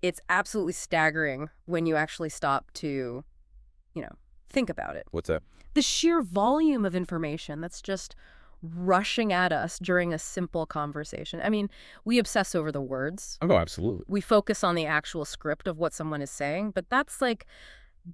it's absolutely staggering when you actually stop to, think about it. What's that? The sheer volume of information that's just rushing at us during a simple conversation. I mean, we obsess over the words. Oh, no, absolutely. We focus on the actual script of what someone is saying, but that's like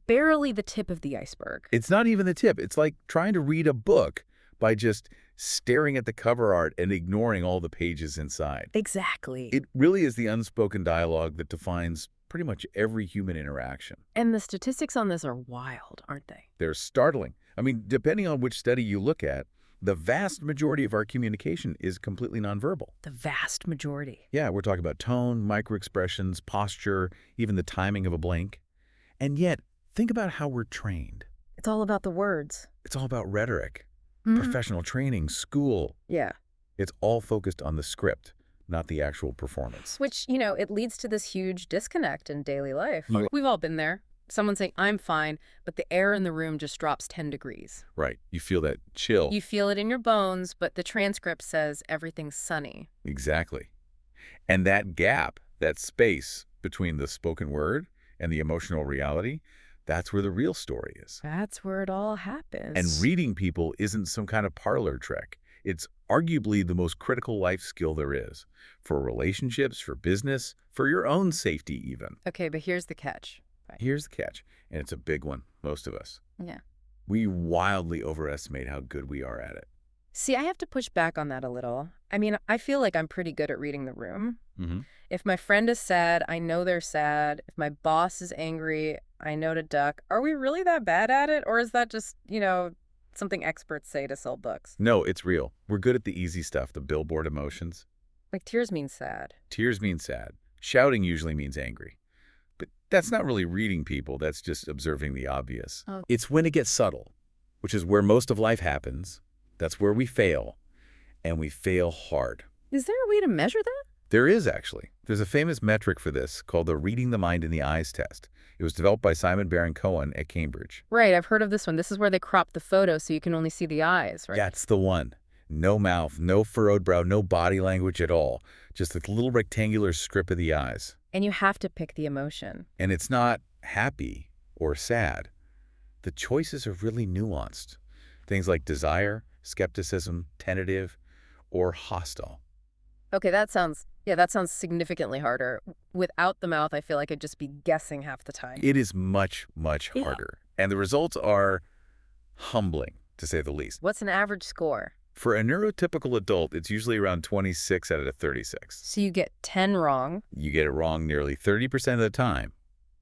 barely the tip of the iceberg. It's not even the tip. It's like trying to read a book by just staring at the cover art and ignoring all the pages inside. Exactly. It really is the unspoken dialogue that defines pretty much every human interaction. And the statistics on this are wild, aren't they? They're startling. I mean, depending on which study you look at, the vast majority of our communication is completely nonverbal. The vast majority. Yeah, we're talking about tone, microexpressions, posture, even the timing of a blink. And yet, think about how we're trained. It's all about the words. It's all about rhetoric, Mhm. professional training, school. Yeah. It's all focused on the script, not the actual performance. Which, it leads to this huge disconnect in daily life. Oh. We've all been there. Someone saying, I'm fine, but the air in the room just drops 10 degrees. Right. You feel that chill. You feel it in your bones, but the transcript says everything's sunny. Exactly. And that gap, that space between the spoken word and the emotional reality, that's where the real story is. That's where it all happens. And reading people isn't some kind of parlor trick. It's arguably the most critical life skill there is. For relationships, for business, for your own safety even. Okay, but here's the catch. Right. Here's the catch, and it's a big one, most of us. Yeah. We wildly overestimate how good we are at it. See, I have to push back on that a little. I mean, I feel like I'm pretty good at reading the room. Mm-hmm. If my friend is sad, I know they're sad. If my boss is angry, I know to duck. Are we really that bad at it? Or is that just, something experts say to sell books? No, it's real. We're good at the easy stuff, the billboard emotions. Like tears mean sad. Tears mean sad. Shouting usually means angry. But that's not really reading people. That's just observing the obvious. Oh. It's when it gets subtle, which is where most of life happens. That's where we fail, and we fail hard. Is there a way to measure that? There is, actually. There's a famous metric for this called the Reading the Mind in the Eyes test. It was developed by Simon Baron-Cohen at Cambridge. Right, I've heard of this one. This is where they crop the photo so you can only see the eyes, right? That's the one. No mouth, no furrowed brow, no body language at all. Just a little rectangular strip of the eyes. And you have to pick the emotion. And it's not happy or sad. The choices are really nuanced. Things like desire, skepticism, tentative, or hostile. Okay, that sounds significantly harder. Without the mouth, I feel like I'd just be guessing half the time. It is much, much Yeah. harder. And the results are humbling, to say the least. What's an average score? For a neurotypical adult, it's usually around 26 out of 36. So you get 10 wrong. You get it wrong nearly 30% of the time.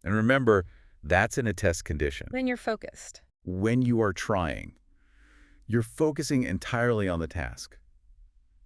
And remember, that's in a test condition. Then you're focused. When you are trying, you're focusing entirely on the task.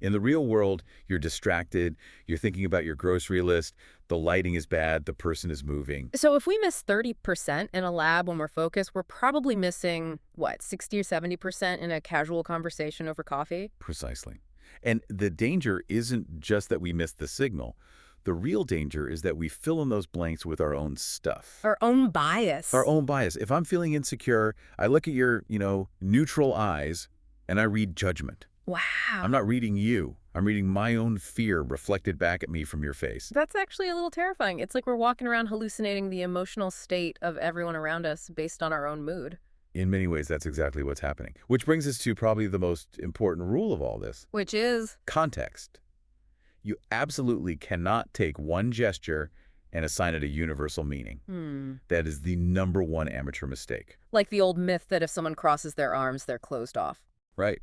In the real world, you're distracted, you're thinking about your grocery list, the lighting is bad, the person is moving. So if we miss 30% in a lab when we're focused, we're probably missing, 60 or 70% in a casual conversation over coffee? Precisely. And the danger isn't just that we miss the signal. The real danger is that we fill in those blanks with our own stuff. Our own bias. Our own bias. If I'm feeling insecure, I look at your, neutral eyes and I read judgment. Wow. I'm not reading you. I'm reading my own fear reflected back at me from your face. That's actually a little terrifying. It's like we're walking around hallucinating the emotional state of everyone around us based on our own mood. In many ways, that's exactly what's happening. Which brings us to probably the most important rule of all this. Which is? Context. You absolutely cannot take one gesture and assign it a universal meaning. That is the #1 amateur mistake. Like the old myth that if someone crosses their arms, they're closed off. Right.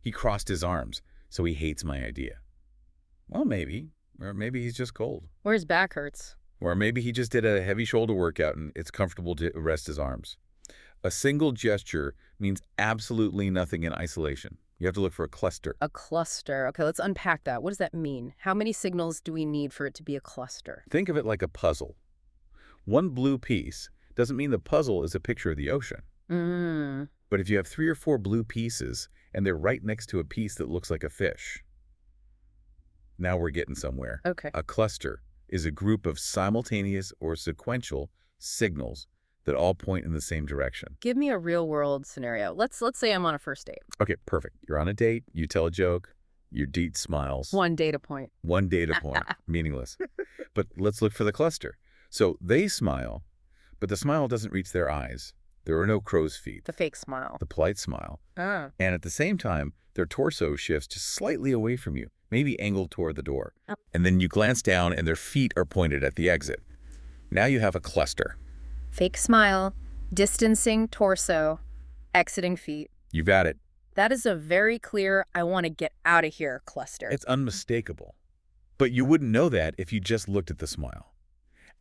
He crossed his arms, so he hates my idea. Well, maybe. Or maybe he's just cold. Or his back hurts. Or maybe he just did a heavy shoulder workout and it's comfortable to rest his arms. A single gesture means absolutely nothing in isolation. You have to look for a cluster. A cluster. Okay, let's unpack that. What does that mean? How many signals do we need for it to be a cluster? Think of it like a puzzle. One blue piece doesn't mean the puzzle is a picture of the ocean. But if you have 3 or 4 blue pieces and they're right next to a piece that looks like a fish, now we're getting somewhere. Okay. A cluster is a group of simultaneous or sequential signals that all point in the same direction. Give me a real-world scenario. Let's say I'm on a first date. Okay, perfect. You're on a date, you tell a joke, your date smiles. One data point. One data point, meaningless. But let's look for the cluster. So they smile, but the smile doesn't reach their eyes. There are no crow's feet, The fake smile. the polite smile. Ah. And at the same time, their torso shifts just slightly away from you, maybe angled toward the door. Oh. And then you glance down and their feet are pointed at the exit. Now you have a cluster. Fake smile, distancing torso, exiting feet. You got it. That is a very clear, I want to get out of here cluster. It's unmistakable. But you wouldn't know that if you just looked at the smile.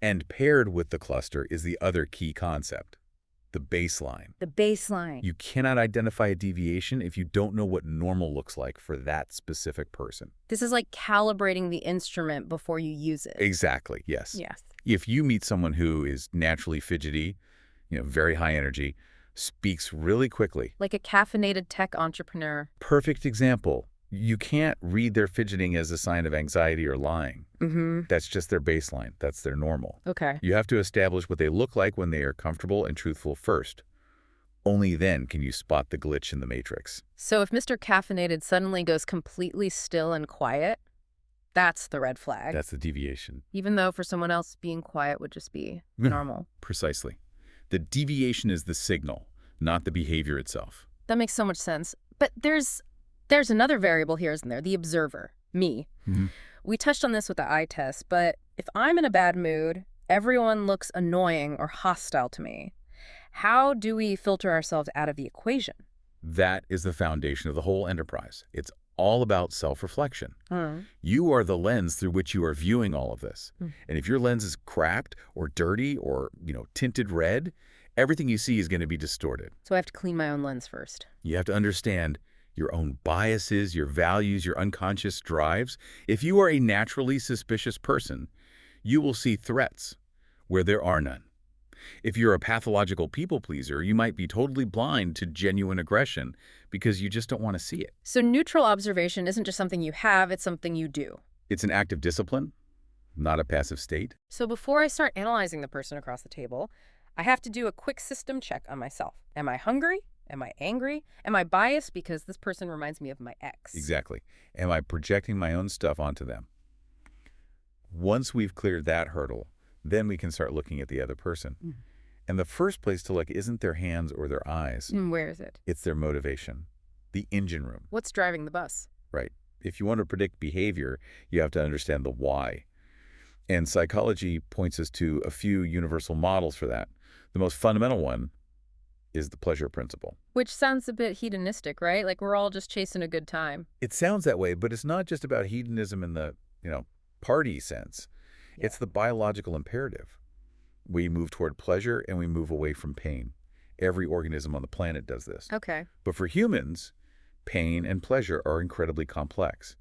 And paired with the cluster is the other key concept, the baseline. The baseline. You cannot identify a deviation if you don't know what normal looks like for that specific person. This is like calibrating the instrument before you use it. Exactly, yes. Yes. If you meet someone who is naturally fidgety, very high energy, speaks really quickly. Like a caffeinated tech entrepreneur. Perfect example. You can't read their fidgeting as a sign of anxiety or lying. Mm-hmm. That's just their baseline. That's their normal. Okay. You have to establish what they look like when they are comfortable and truthful first. Only then can you spot the glitch in the matrix. So if Mr. Caffeinated suddenly goes completely still and quiet, that's the red flag. That's the deviation. Even though for someone else, being quiet would just be normal. Precisely. The deviation is the signal, not the behavior itself. That makes so much sense. But there's another variable here, isn't there? The observer, me. Mm-hmm. We touched on this with the eye test, but if I'm in a bad mood, everyone looks annoying or hostile to me. How do we filter ourselves out of the equation? That is the foundation of the whole enterprise. It's all about self-reflection. Mm. You are the lens through which you are viewing all of this. And if your lens is cracked or dirty or, tinted red, everything you see is going to be distorted. So I have to clean my own lens first. You have to understand your own biases, your values, your unconscious drives. If you are a naturally suspicious person, you will see threats where there are none. If you're a pathological people pleaser, you might be totally blind to genuine aggression because you just don't want to see it. So neutral observation isn't just something you have, it's something you do. It's an active discipline, not a passive state. So before I start analyzing the person across the table, I have to do a quick system check on myself. Am I hungry? Am I angry? Am I biased because this person reminds me of my ex? Exactly. Am I projecting my own stuff onto them? Once we've cleared that hurdle, then we can start looking at the other person. And the first place to look isn't their hands or their eyes. Where is it? It's their motivation, the engine room. What's driving the bus? Right. If you want to predict behavior, you have to understand the why. And psychology points us to a few universal models for that. The most fundamental one is the pleasure principle. Which sounds a bit hedonistic, right? Like we're all just chasing a good time. It sounds that way, but it's not just about hedonism in the, party sense. Yeah. It's the biological imperative. We move toward pleasure and we move away from pain. Every organism on the planet does this. Okay. But for humans, pain and pleasure are incredibly complex.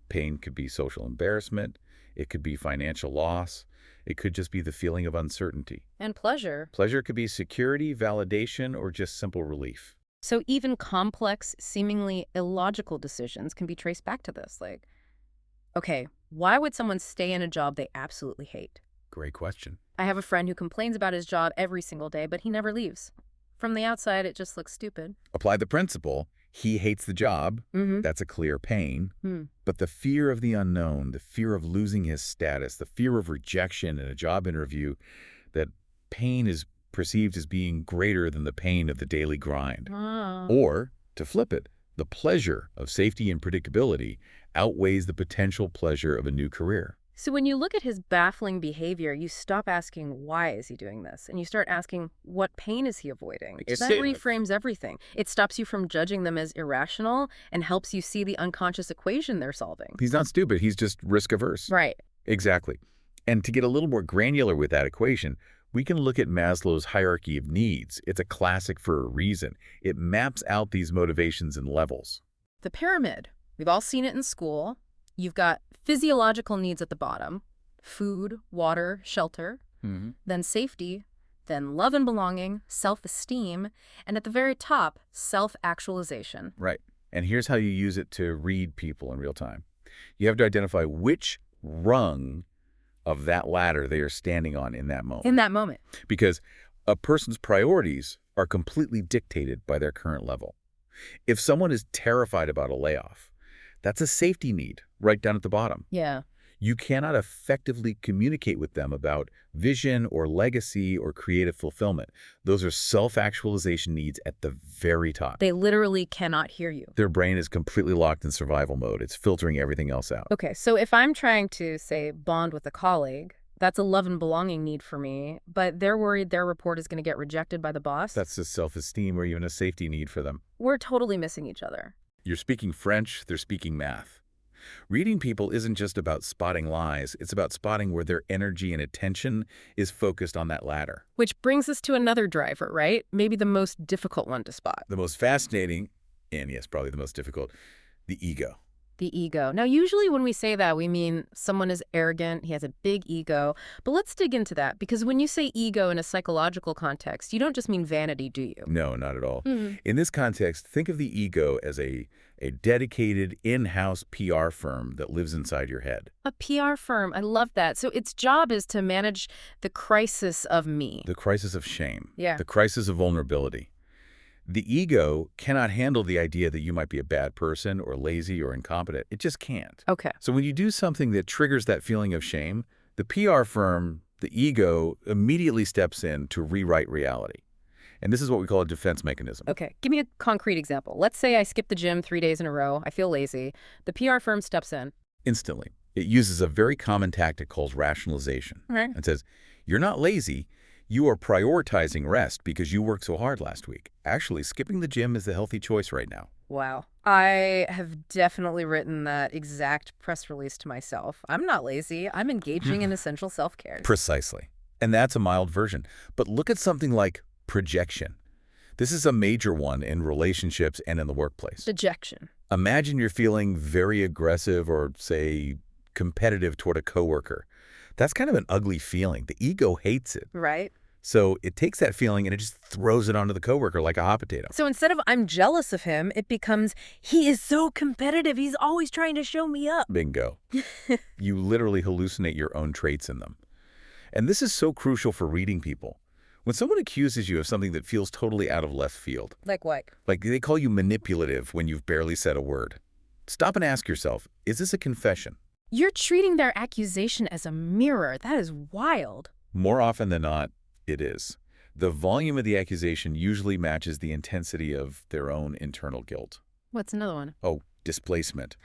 Pain could be social embarrassment. It could be financial loss. It could just be the feeling of uncertainty. And pleasure. Pleasure could be security, validation, or just simple relief. So even complex, seemingly illogical decisions can be traced back to this. Like, okay, why would someone stay in a job they absolutely hate? Great question. I have a friend who complains about his job every single day, but he never leaves. From the outside, it just looks stupid. Apply the principle. He hates the job. Mm-hmm. That's a clear pain. But the fear of the unknown, the fear of losing his status, the fear of rejection in a job interview, that pain is perceived as being greater than the pain of the daily grind. Or, to flip it, the pleasure of safety and predictability outweighs the potential pleasure of a new career. So when you look at his baffling behavior, you stop asking, why is he doing this? And you start asking, what pain is he avoiding? That reframes everything. It stops you from judging them as irrational and helps you see the unconscious equation they're solving. He's not stupid. He's just risk-averse. Right. Exactly. And to get a little more granular with that equation, we can look at Maslow's hierarchy of needs. It's a classic for a reason. It maps out these motivations in levels. The pyramid. We've all seen it in school. You've got physiological needs at the bottom, food, water, shelter, then safety, then love and belonging, self-esteem, and at the very top, self-actualization. Right. And here's how you use it to read people in real time. You have to identify which rung of that ladder they are standing on in that moment. In that moment. Because a person's priorities are completely dictated by their current level. If someone is terrified about a layoff, that's a safety need right down at the bottom. Yeah. You cannot effectively communicate with them about vision or legacy or creative fulfillment. Those are self-actualization needs at the very top. They literally cannot hear you. Their brain is completely locked in survival mode. It's filtering everything else out. Okay, so if I'm trying to, say, bond with a colleague, that's a love and belonging need for me, but they're worried their report is going to get rejected by the boss. That's a self-esteem or even a safety need for them. We're totally missing each other. You're speaking French, they're speaking math. Reading people isn't just about spotting lies, it's about spotting where their energy and attention is focused on that latter. Which brings us to another driver, right? Maybe the most difficult one to spot. The most fascinating, and yes, probably the most difficult, the ego. The ego. Now, usually when we say that, we mean someone is arrogant, he has a big ego. But let's dig into that, because when you say ego in a psychological context, you don't just mean vanity, do you? No, not at all. In this context, think of the ego as a dedicated in-house PR firm that lives inside your head. A PR firm. I love that. So its job is to manage the crisis of me. The crisis of shame. Yeah. The crisis of vulnerability. The ego cannot handle the idea that you might be a bad person or lazy or incompetent. It just can't. Okay. So when you do something that triggers that feeling of shame, the PR firm, the ego, immediately steps in to rewrite reality. And this is what we call a defense mechanism. Okay. Give me a concrete example. Let's say I skip the gym 3 days in a row. I feel lazy. The PR firm steps in. Instantly. It uses a very common tactic called rationalization. Right. It says, you're not lazy. You are prioritizing rest because you worked so hard last week. Actually, skipping the gym is the healthy choice right now. Wow. I have definitely written that exact press release to myself. I'm not lazy. I'm engaging in essential self-care. Precisely. And that's a mild version. But look at something like projection. This is a major one in relationships and in the workplace. Dejection. Imagine you're feeling very aggressive or, say, competitive toward a coworker. That's kind of an ugly feeling. The ego hates it. Right. So it takes that feeling and it just throws it onto the coworker like a hot potato. So instead of I'm jealous of him, it becomes he is so competitive. He's always trying to show me up. Bingo. You literally hallucinate your own traits in them. And this is so crucial for reading people. When someone accuses you of something that feels totally out of left field, Like what? like they call you manipulative when you've barely said a word, stop and ask yourself, is this a confession? You're treating their accusation as a mirror. That is wild. More often than not, it is. The volume of the accusation usually matches the intensity of their own internal guilt. What's another one? Oh, displacement.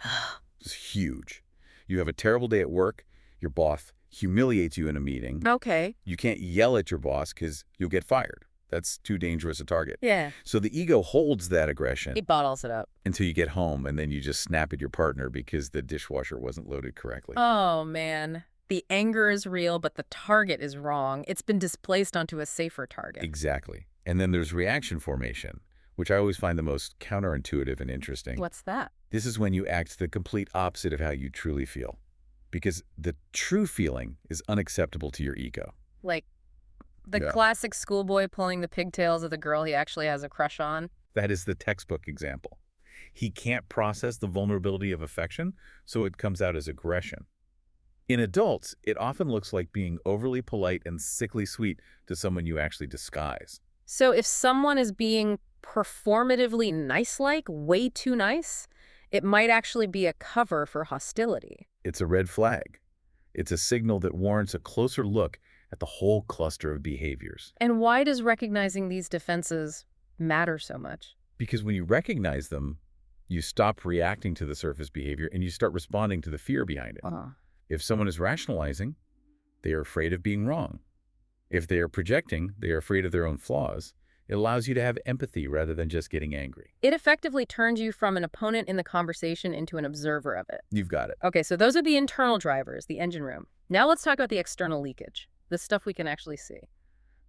It's huge. You have a terrible day at work, your boss humiliates you in a meeting. Okay. You can't yell at your boss because you'll get fired. That's too dangerous a target. Yeah. So the ego holds that aggression He bottles it up. until you get home, and then you just snap at your partner because the dishwasher wasn't loaded correctly. Oh, man. The anger is real, but the target is wrong. It's been displaced onto a safer target. Exactly. And then there's reaction formation, which I always find the most counterintuitive and interesting. What's that? This is when you act the complete opposite of how you truly feel. Because the true feeling is unacceptable to your ego. Like the Yeah. classic schoolboy pulling the pigtails of the girl he actually has a crush on. That is the textbook example. He can't process the vulnerability of affection, so it comes out as aggression. In adults, it often looks like being overly polite and sickly sweet to someone you actually disguise. So if someone is being performatively nice-like, way too nice, it might actually be a cover for hostility. It's a red flag. It's a signal that warrants a closer look at the whole cluster of behaviors. And why does recognizing these defenses matter so much? Because when you recognize them, you stop reacting to the surface behavior and you start responding to the fear behind it. If someone is rationalizing, they are afraid of being wrong. If they are projecting, they are afraid of their own flaws. It allows you to have empathy rather than just getting angry. It effectively turns you from an opponent in the conversation into an observer of it. You've got it. Okay, so those are the internal drivers, the engine room. Now let's talk about the external leakage, the stuff we can actually see.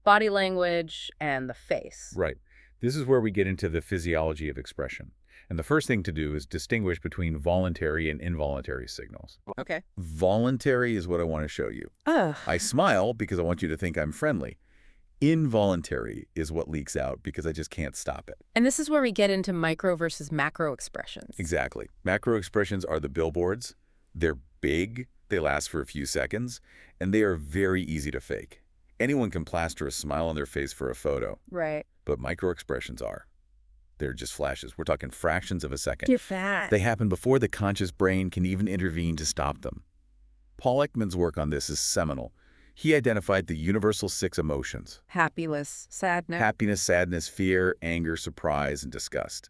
Body language and the face. Right. This is where we get into the physiology of expression. And the first thing to do is distinguish between voluntary and involuntary signals. Okay. Voluntary is what I want to show you. Ugh. I smile because I want you to think I'm friendly. Involuntary is what leaks out because I just can't stop it. And this is where we get into micro versus macro expressions. Exactly. Macro expressions are the billboards. They're big, they last for a few seconds, and they are very easy to fake. Anyone can plaster a smile on their face for a photo, Right. but micro expressions are. They're just flashes. We're talking fractions of a second. You're fat. They happen before the conscious brain can even intervene to stop them. Paul Ekman's work on this is seminal. He identified the universal 6 emotions: Happiness, sadness. happiness, sadness, fear, anger, surprise, and disgust.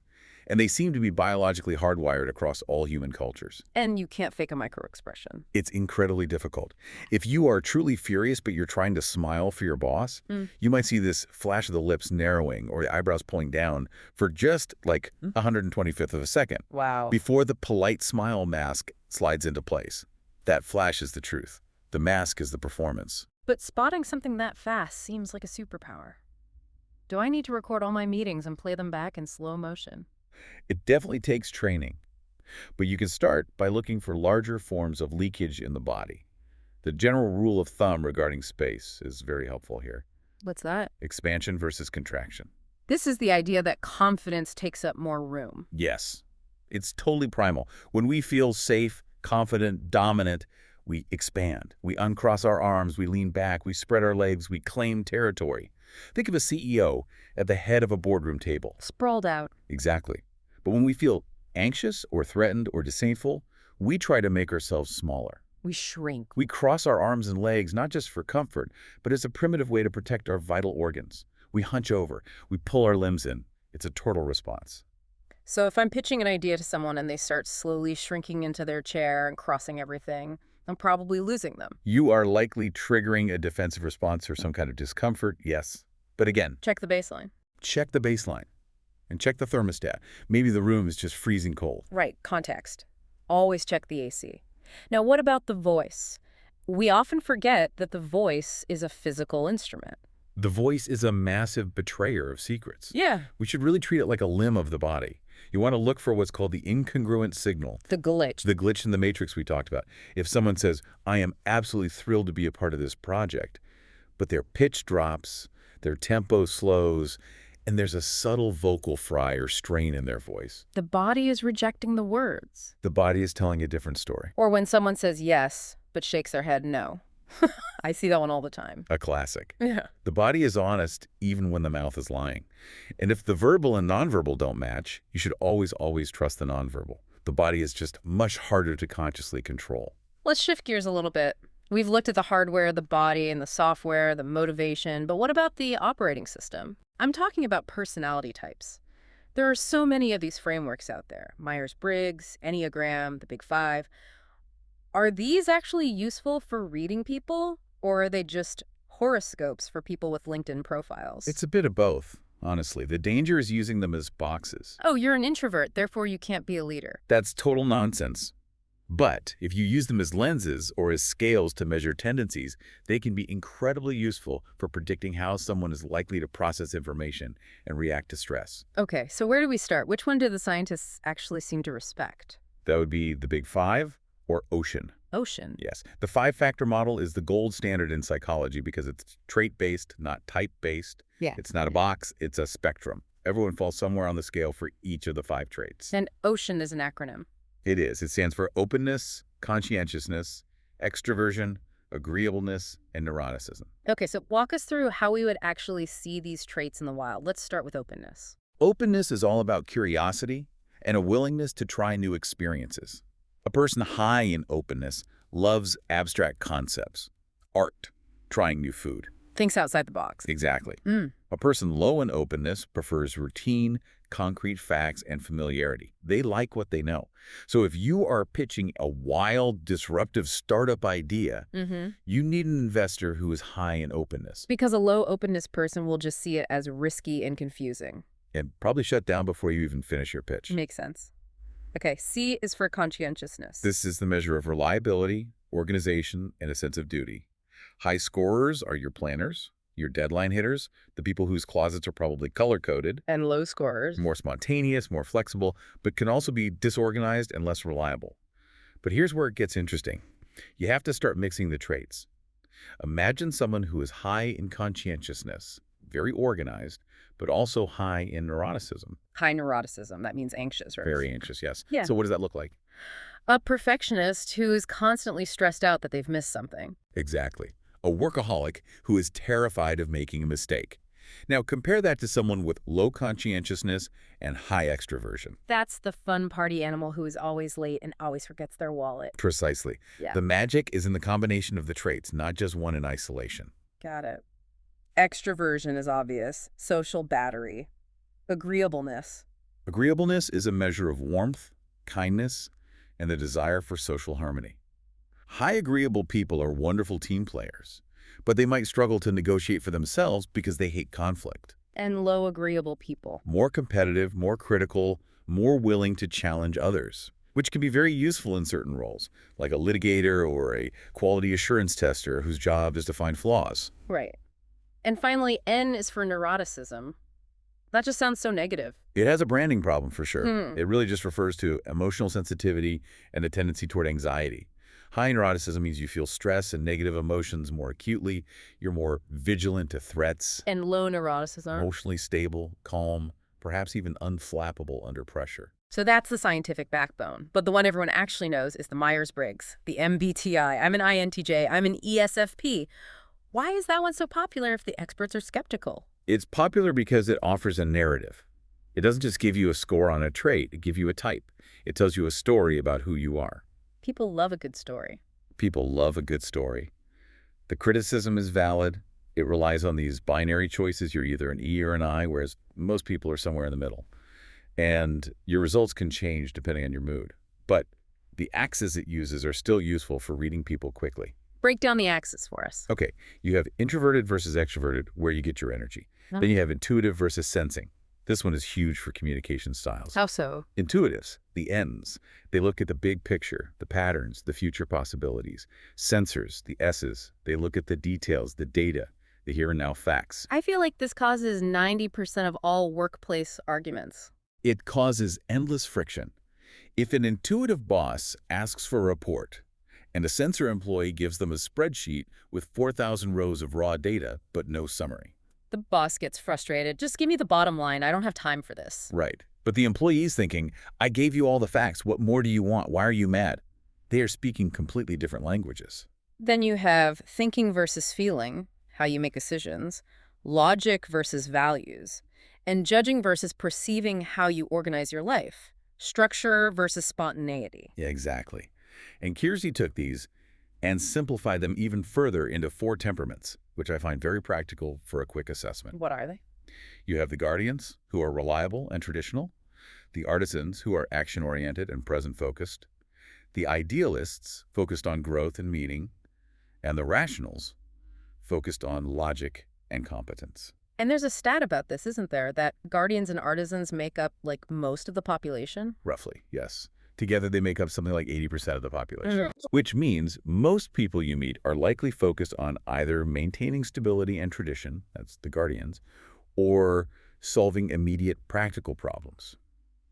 And they seem to be biologically hardwired across all human cultures. And you can't fake a microexpression. It's incredibly difficult. If you are truly furious but you're trying to smile for your boss, you might see this flash of the lips narrowing or the eyebrows pulling down for just like 125th of a second. Wow. Before the polite smile mask slides into place. That flash is the truth. The mask is the performance. But spotting something that fast seems like a superpower. Do I need to record all my meetings and play them back in slow motion? It definitely takes training. But you can start by looking for larger forms of leakage in the body. The general rule of thumb regarding space is very helpful here. What's that? Expansion versus contraction. This is the idea that confidence takes up more room. Yes, it's totally primal. When we feel safe, confident, dominant, we expand. We uncross our arms, we lean back, we spread our legs, we claim territory. Think of a CEO at the head of a boardroom table. Sprawled out. Exactly. But when we feel anxious or threatened or disdainful, we try to make ourselves smaller. We shrink. We cross our arms and legs not just for comfort, but as a primitive way to protect our vital organs. We hunch over. We pull our limbs in. It's a turtle response. So if I'm pitching an idea to someone and they start slowly shrinking into their chair and crossing everything, I'm probably losing them. You are likely triggering a defensive response or some kind of discomfort, yes. But again, Check the baseline. check the baseline and check the thermostat. Maybe the room is just freezing cold. Right, context. Always check the AC. Now, what about the voice? We often forget that the voice is a physical instrument. The voice is a massive betrayer of secrets. Yeah. We should really treat it like a limb of the body. You want to look for what's called the incongruent signal. The glitch. The glitch in the matrix we talked about. If someone says, I am absolutely thrilled to be a part of this project, but their pitch drops, their tempo slows, and there's a subtle vocal fry or strain in their voice. The body is rejecting the words. The body is telling a different story. Or when someone says yes, but shakes their head no. I see that one all the time. A classic. Yeah. The body is honest even when the mouth is lying. And if the verbal and nonverbal don't match, you should always trust the nonverbal. The body is just much harder to consciously control. Let's shift gears a little bit. We've looked at the hardware, the body, and the software, the motivation, but what about the operating system? I'm talking about personality types. There are so many of these frameworks out there. Myers-Briggs, Enneagram, the Big Five. Are these actually useful for reading people, or are they just horoscopes for people with LinkedIn profiles? It's a bit of both, honestly. The danger is using them as boxes. Oh, you're an introvert, therefore you can't be a leader. That's total nonsense. But if you use them as lenses or as scales to measure tendencies, they can be incredibly useful for predicting how someone is likely to process information and react to stress. Okay, so where do we start? Which one do the scientists actually seem to respect? That would be the Big Five or Ocean. Ocean. Yes. The 5-factor model is the gold standard in psychology because it's trait-based, not type-based. Yeah. It's not a box, it's a spectrum. Everyone falls somewhere on the scale for each of the 5 traits. And Ocean is an acronym. It is. It stands for openness, conscientiousness, extroversion, agreeableness, and neuroticism. Okay, so walk us through how we would actually see these traits in the wild. Let's start with openness. Openness is all about curiosity and a willingness to try new experiences. A person high in openness loves abstract concepts, art, trying new food. Thinks outside the box. Exactly. A person low in openness prefers routine, concrete facts, and familiarity. They like what they know. So if you are pitching a wild, disruptive startup idea, you need an investor who is high in openness. Because a low openness person will just see it as risky and confusing. And probably shut down before you even finish your pitch. Makes sense. Okay, C is for conscientiousness. This is the measure of reliability, organization, and a sense of duty. High scorers are your planners, your deadline hitters, the people whose closets are probably color-coded. And low scorers. More spontaneous, more flexible, but can also be disorganized and less reliable. But here's where it gets interesting. You have to start mixing the traits. Imagine someone who is high in conscientiousness, very organized, but also high in neuroticism. High neuroticism. That means anxious, right? Very anxious, yes. Yeah. So what does that look like? A perfectionist who is constantly stressed out that they've missed something. Exactly. A workaholic who is terrified of making a mistake. Now, compare that to someone with low conscientiousness and high extroversion. That's the fun party animal who is always late and always forgets their wallet. Precisely. Yeah. The magic is in the combination of the traits, not just one in isolation. Got it. Extroversion is obvious. Social battery. Agreeableness. Agreeableness is a measure of warmth, kindness, and the desire for social harmony. High agreeable people are wonderful team players, but they might struggle to negotiate for themselves because they hate conflict. And low agreeable people. More competitive, more critical, more willing to challenge others, which can be very useful in certain roles, like a litigator or a quality assurance tester whose job is to find flaws. Right. And finally, N is for neuroticism. That just sounds so negative. It has a branding problem for sure. It really just refers to emotional sensitivity and a tendency toward anxiety. High neuroticism means you feel stress and negative emotions more acutely. You're more vigilant to threats. And low neuroticism. Emotionally stable, calm, perhaps even unflappable under pressure. So that's the scientific backbone. But the one everyone actually knows is the Myers-Briggs, the MBTI. I'm an INTJ. I'm an ESFP. Why is that one so popular if the experts are skeptical? It's popular because it offers a narrative. It doesn't just give you a score on a trait, it gives you a type. It tells you a story about who you are. People love a good story. People love a good story. The criticism is valid. It relies on these binary choices. You're either an E or an I, whereas most people are somewhere in the middle. And your results can change depending on your mood. But the axes it uses are still useful for reading people quickly. Break down the axis for us. Okay, you have introverted versus extroverted, where you get your energy. Then you have intuitive versus sensing. This one is huge for communication styles. How so? Intuitives, the Ns, they look at the big picture, the patterns, the future possibilities. Sensors, the S's, they look at the details, the data, the here and now facts. I feel like this causes 90% of all workplace arguments. It causes endless friction. If an intuitive boss asks for a report, and a sensor employee gives them a spreadsheet with 4,000 rows of raw data, but no summary. The boss gets frustrated. Just give me the bottom line. I don't have time for this. Right. But the employee's thinking, I gave you all the facts. What more do you want? Why are you mad? They are speaking completely different languages. Then you have thinking versus feeling, how you make decisions, logic versus values, and judging versus perceiving how you organize your life, structure versus spontaneity. Yeah, exactly. And Kiersey took these and simplified them even further into 4 temperaments, which I find very practical for a quick assessment. What are they? You have the guardians, who are reliable and traditional, the artisans, who are action-oriented and present-focused, the idealists, focused on growth and meaning, and the rationals, focused on logic and competence. And there's a stat about this, isn't there, that guardians and artisans make up, like, most of the population? Roughly, yes. Together, they make up something like 80% of the population, which means most people you meet are likely focused on either maintaining stability and tradition, that's the guardians, or solving immediate practical problems,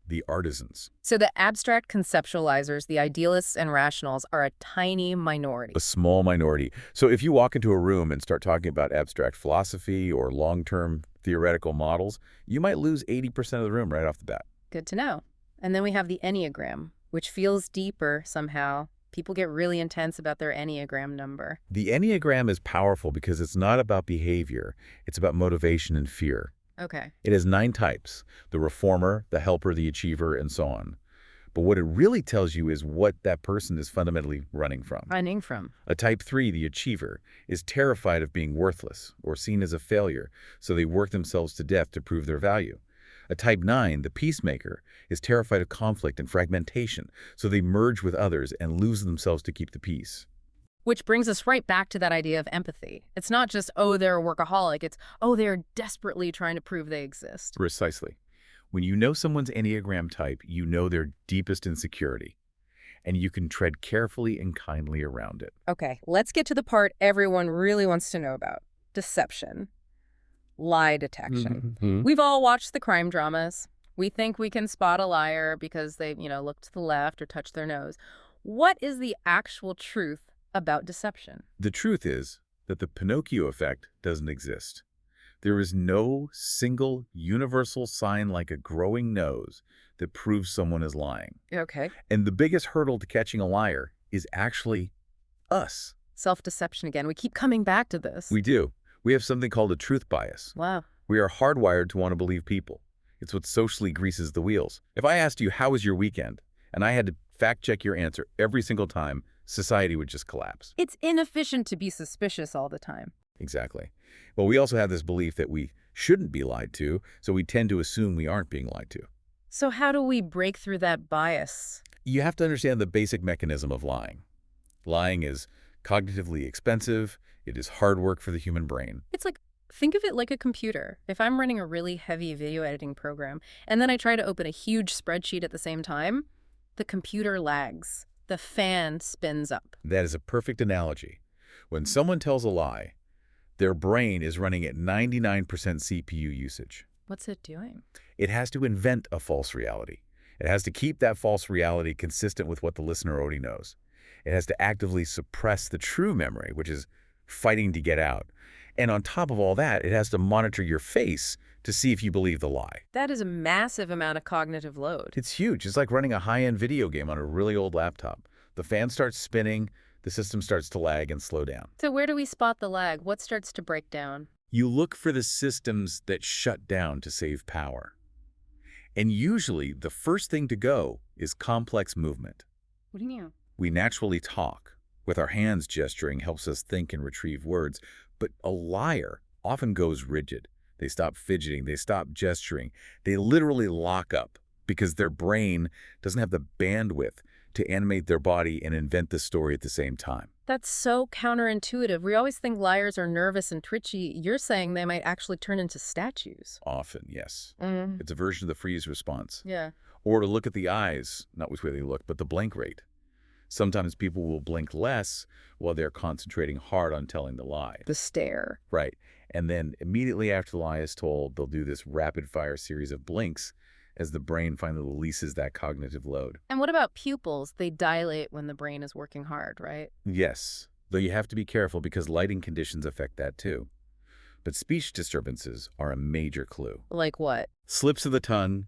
the artisans. So the abstract conceptualizers, the idealists and rationals are a tiny minority. A small minority. So if you walk into a room and start talking about abstract philosophy or long-term theoretical models, you might lose 80% of the room right off the bat. Good to know. And then we have the Enneagram, which feels deeper somehow. People get really intense about their Enneagram number. The Enneagram is powerful because it's not about behavior. It's about motivation and fear. Okay. It has 9 types: the reformer, the helper, the achiever, and so on. But what it really tells you is what that person is fundamentally running from. Running from. A type 3, the achiever, is terrified of being worthless or seen as a failure, so they work themselves to death to prove their value. A type 9, the peacemaker, is terrified of conflict and fragmentation, so they merge with others and lose themselves to keep the peace. Which brings us right back to that idea of empathy. It's not just, oh, they're a workaholic. It's, oh, they're desperately trying to prove they exist. Precisely. When you know someone's Enneagram type, you know their deepest insecurity, and you can tread carefully and kindly around it. Okay, let's get to the part everyone really wants to know about. Deception. Lie detection. We've all watched the crime dramas. We think we can spot a liar because they, look to the left or touch their nose. What is the actual truth about deception? The truth is that the Pinocchio effect doesn't exist. There is no single universal sign like a growing nose that proves someone is lying. Okay. And the biggest hurdle to catching a liar is actually us. Self-deception again. We keep coming back to this. We do. We have something called a truth bias. Wow. We are hardwired to want to believe people. It's what socially greases the wheels. If I asked you, how was your weekend? And I had to fact-check your answer every single time, society would just collapse. It's inefficient to be suspicious all the time. Exactly. Well, we also have this belief that we shouldn't be lied to, so we tend to assume we aren't being lied to. So how do we break through that bias? You have to understand the basic mechanism of lying. Lying is cognitively expensive. It is hard work for the human brain. It's like, think of it like a computer. If I'm running a really heavy video editing program, and then I try to open a huge spreadsheet at the same time, the computer lags. The fan spins up. That is a perfect analogy. When someone tells a lie, their brain is running at 99% CPU usage. What's it doing? It has to invent a false reality. It has to keep that false reality consistent with what the listener already knows. It has to actively suppress the true memory, which is fighting to get out. And on top of all that, it has to monitor your face to see if you believe the lie. That is a massive amount of cognitive load. It's huge. It's like running a high-end video game on a really old laptop. The fan starts spinning, the system starts to lag and slow down. So where do we spot the lag? What starts to break down? You look for the systems that shut down to save power. And usually, the first thing to go is complex movement. What do you mean? We naturally talk. With our hands, gesturing helps us think and retrieve words. But a liar often goes rigid. They stop fidgeting. They stop gesturing. They literally lock up because their brain doesn't have the bandwidth to animate their body and invent the story at the same time. That's so counterintuitive. We always think liars are nervous and twitchy. You're saying they might actually turn into statues. Often, yes. It's a version of the freeze response. Yeah. Or to look at the eyes, not which way they look, but the blink rate. Sometimes people will blink less while they're concentrating hard on telling the lie. The stare. Right. And then immediately after the lie is told, they'll do this rapid-fire series of blinks as the brain finally releases that cognitive load. And what about pupils? They dilate when the brain is working hard, right? Yes, though you have to be careful because lighting conditions affect that too. But speech disturbances are a major clue. Like what? Slips of the tongue,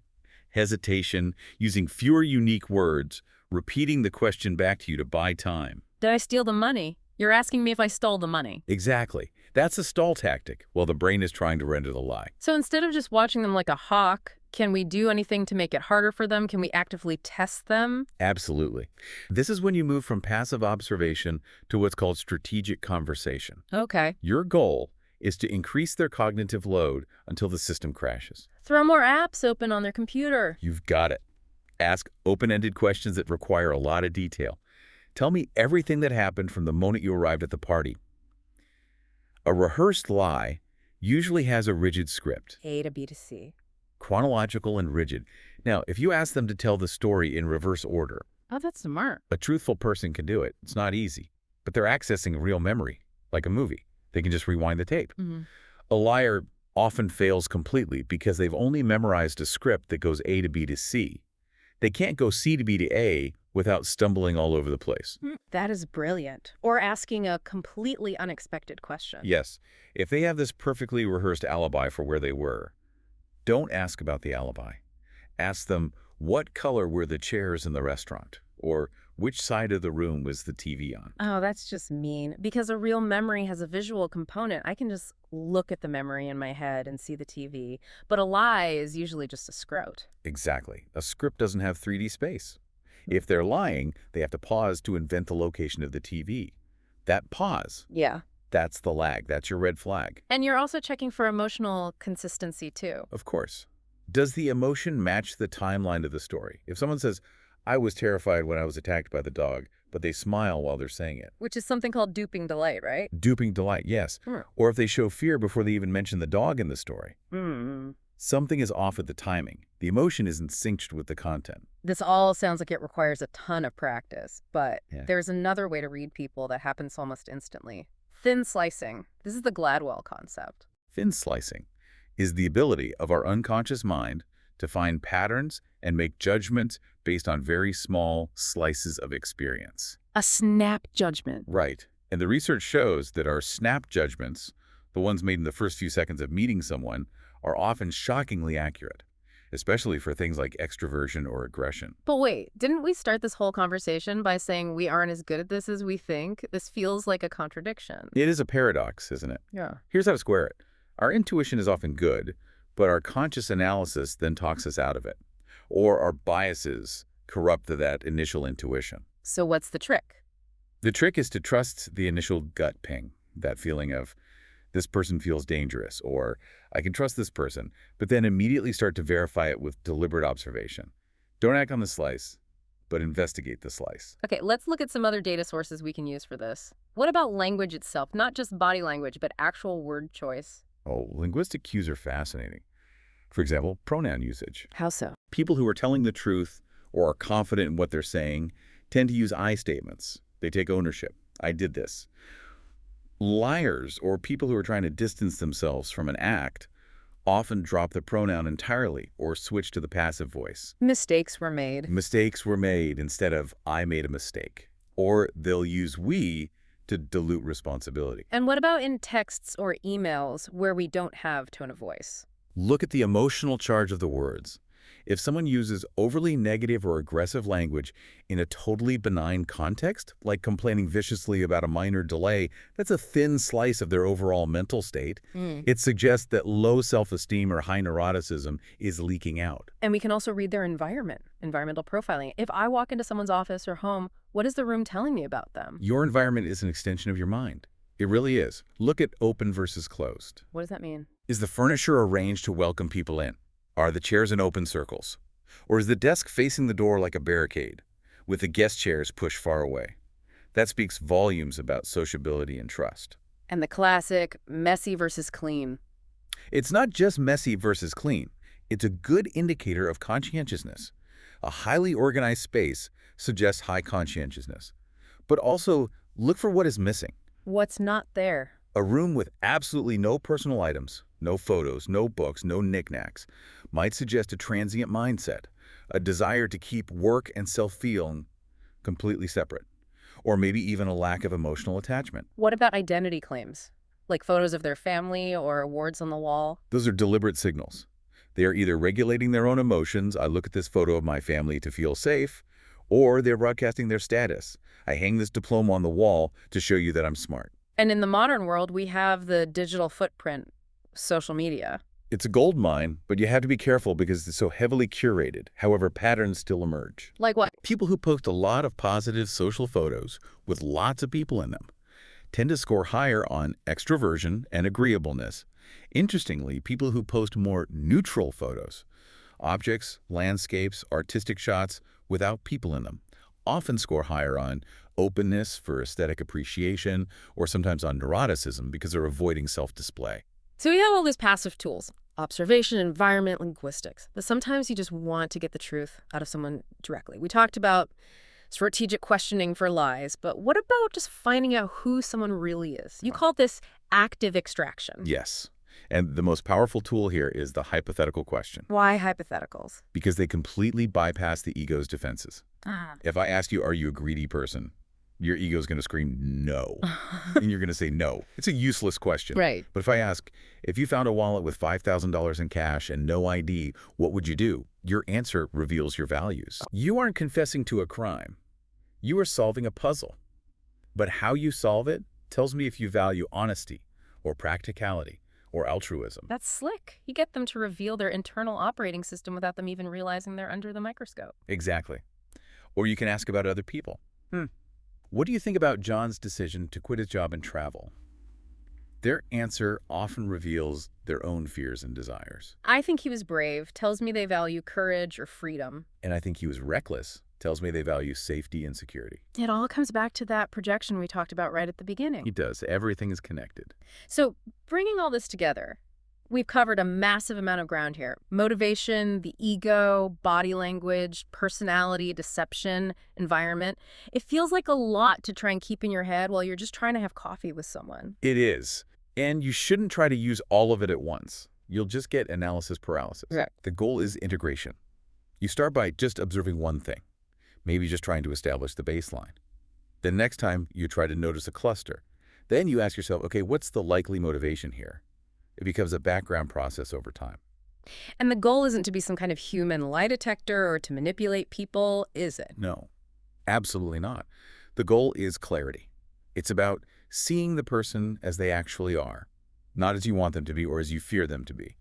hesitation, using fewer unique words, repeating the question back to you to buy time. Did I steal the money? You're asking me if I stole the money. Exactly. That's a stall tactic while the brain is trying to render the lie. So instead of just watching them like a hawk, can we do anything to make it harder for them? Can we actively test them? Absolutely. This is when you move from passive observation to what's called strategic conversation. Okay. Your goal is to increase their cognitive load until the system crashes. Throw more apps open on their computer. You've got it. Ask open-ended questions that require a lot of detail. Tell me everything that happened from the moment you arrived at the party. A rehearsed lie usually has a rigid script. A to B to C. Chronological and rigid. Now, if you ask them to tell the story in reverse order, Oh, that's smart. a truthful person can do it. It's not easy. But they're accessing real memory, like a movie. They can just rewind the tape. A liar often fails completely because they've only memorized a script that goes A to B to C. They can't go C to B to A without stumbling all over the place. That is brilliant. Or asking a completely unexpected question. Yes, if they have this perfectly rehearsed alibi for where they were, don't ask about the alibi. Ask them, what color were the chairs in the restaurant? Or which side of the room was the TV on? Oh, that's just mean. Because a real memory has a visual component. I can just look at the memory in my head and see the TV. But a lie is usually just a scrote. Exactly. A script doesn't have 3D space. If they're lying, they have to pause to invent the location of the TV. That pause, Yeah. that's the lag. That's your red flag. And you're also checking for emotional consistency, too. Of course. Does the emotion match the timeline of the story? If someone says, I was terrified when I was attacked by the dog, but they smile while they're saying it. Which is something called duping delight, right? Duping delight, yes. Or if they show fear before they even mention the dog in the story. Something is off with the timing. The emotion isn't synced with the content. This all sounds like it requires a ton of practice, but Yeah. there's another way to read people that happens almost instantly. Thin slicing. This is the Gladwell concept. Thin slicing is the ability of our unconscious mind to find patterns and make judgments based on very small slices of experience. A snap judgment. Right. And the research shows that our snap judgments, the ones made in the first few seconds of meeting someone, are often shockingly accurate, especially for things like extroversion or aggression. But wait, didn't we start this whole conversation by saying we aren't as good at this as we think? This feels like a contradiction. It is a paradox, isn't it? Yeah. Here's how to square it. Our intuition is often good, but our conscious analysis then talks us out of it. Or our biases corrupt that initial intuition. So what's the trick? The trick is to trust the initial gut ping, that feeling of, this person feels dangerous, or I can trust this person, but then immediately start to verify it with deliberate observation. Don't act on the slice, but investigate the slice. Okay, let's look at some other data sources we can use for this. What about language itself? Not just body language, but actual word choice. Oh, linguistic cues are fascinating. For example, pronoun usage. How so? People who are telling the truth or are confident in what they're saying tend to use I statements. They take ownership. I did this. Liars, or people who are trying to distance themselves from an act, often drop the pronoun entirely or switch to the passive voice. Mistakes were made. Mistakes were made instead of I made a mistake. Or they'll use we to dilute responsibility. And what about in texts or emails where we don't have tone of voice? Look at the emotional charge of the words. If someone uses overly negative or aggressive language in a totally benign context, like complaining viciously about a minor delay, that's a thin slice of their overall mental state. It suggests that low self-esteem or high neuroticism is leaking out. And we can also read their environment, environmental profiling. If I walk into someone's office or home, what is the room telling me about them? Your environment is an extension of your mind. It really is. Look at open versus closed. What does that mean? Is the furniture arranged to welcome people in? Are the chairs in open circles? Or is the desk facing the door like a barricade, with the guest chairs pushed far away? That speaks volumes about sociability and trust. And the classic messy versus clean. It's not just messy versus clean. It's a good indicator of conscientiousness. A highly organized space suggests high conscientiousness. But also, look for what is missing. What's not there? A room with absolutely no personal items, no photos, no books, no knickknacks, might suggest a transient mindset, a desire to keep work and self-feeling completely separate, or maybe even a lack of emotional attachment. What about identity claims, like photos of their family or awards on the wall? Those are deliberate signals. They are either regulating their own emotions, I look at this photo of my family to feel safe, or they're broadcasting their status. I hang this diploma on the wall to show you that I'm smart. And in the modern world, we have the digital footprint, social media. It's a gold mine, but you have to be careful because it's so heavily curated. However, patterns still emerge. Like what? People who post a lot of positive social photos with lots of people in them tend to score higher on extroversion and agreeableness. Interestingly, people who post more neutral photos, objects, landscapes, artistic shots without people in them, often score higher on openness for aesthetic appreciation or sometimes on neuroticism because they're avoiding self-display. So we have all these passive tools, observation, environment, linguistics, but sometimes you just want to get the truth out of someone directly. We talked about strategic questioning for lies, but what about just finding out who someone really is? You called this active extraction. Yes. And the most powerful tool here is the hypothetical question. Why hypotheticals? Because they completely bypass the ego's defenses. If I ask you, are you a greedy person? Your ego's going to scream, no. And you're going to say no. It's a useless question. Right. But if I ask, if you found a wallet with $5,000 in cash and no ID, what would you do? Your answer reveals your values. You aren't confessing to a crime. You are solving a puzzle. But how you solve it tells me if you value honesty or practicality or altruism. That's slick. You get them to reveal their internal operating system without them even realizing they're under the microscope. Exactly. Or you can ask about other people. What do you think about John's decision to quit his job and travel? Their answer often reveals their own fears and desires. I think he was brave. Tells me they value courage or freedom. And I think he was reckless. Tells me they value safety and security. It all comes back to that projection we talked about right at the beginning. He does. Everything is connected. So bringing all this together, we've covered a massive amount of ground here. Motivation, the ego, body language, personality, deception, environment. It feels like a lot to try and keep in your head while you're just trying to have coffee with someone. It is. And you shouldn't try to use all of it at once. You'll just get analysis paralysis. Right. The goal is integration. You start by just observing one thing, maybe just trying to establish the baseline. Then next time you try to notice a cluster. Then you ask yourself, okay, what's the likely motivation here? It becomes a background process over time. And the goal isn't to be some kind of human lie detector or to manipulate people, is it? No, absolutely not. The goal is clarity. It's about seeing the person as they actually are, not as you want them to be or as you fear them to be.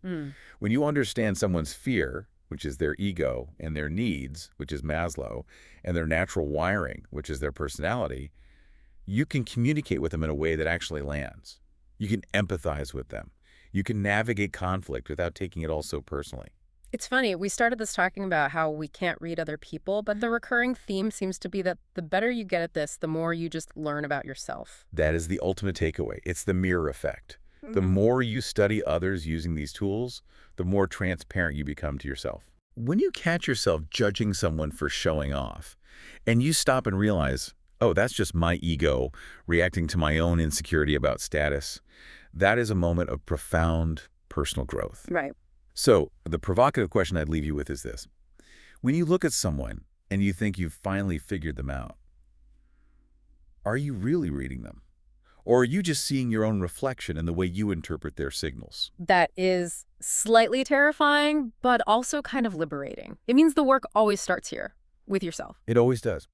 When you understand someone's fear, which is their ego, and their needs, which is Maslow, and their natural wiring, which is their personality, you can communicate with them in a way that actually lands. You can empathize with them. You can navigate conflict without taking it all so personally. It's funny, we started this talking about how we can't read other people, but the recurring theme seems to be that the better you get at this, the more you just learn about yourself. That is the ultimate takeaway. It's the mirror effect. The more you study others using these tools, the more transparent you become to yourself. When you catch yourself judging someone for showing off, and you stop and realize, oh, that's just my ego reacting to my own insecurity about status, that is a moment of profound personal growth. Right. So the provocative question I'd leave you with is this. When you look at someone and you think you've finally figured them out, are you really reading them? Or are you just seeing your own reflection in the way you interpret their signals? That is slightly terrifying, but also kind of liberating. It means the work always starts here, with yourself. It always does.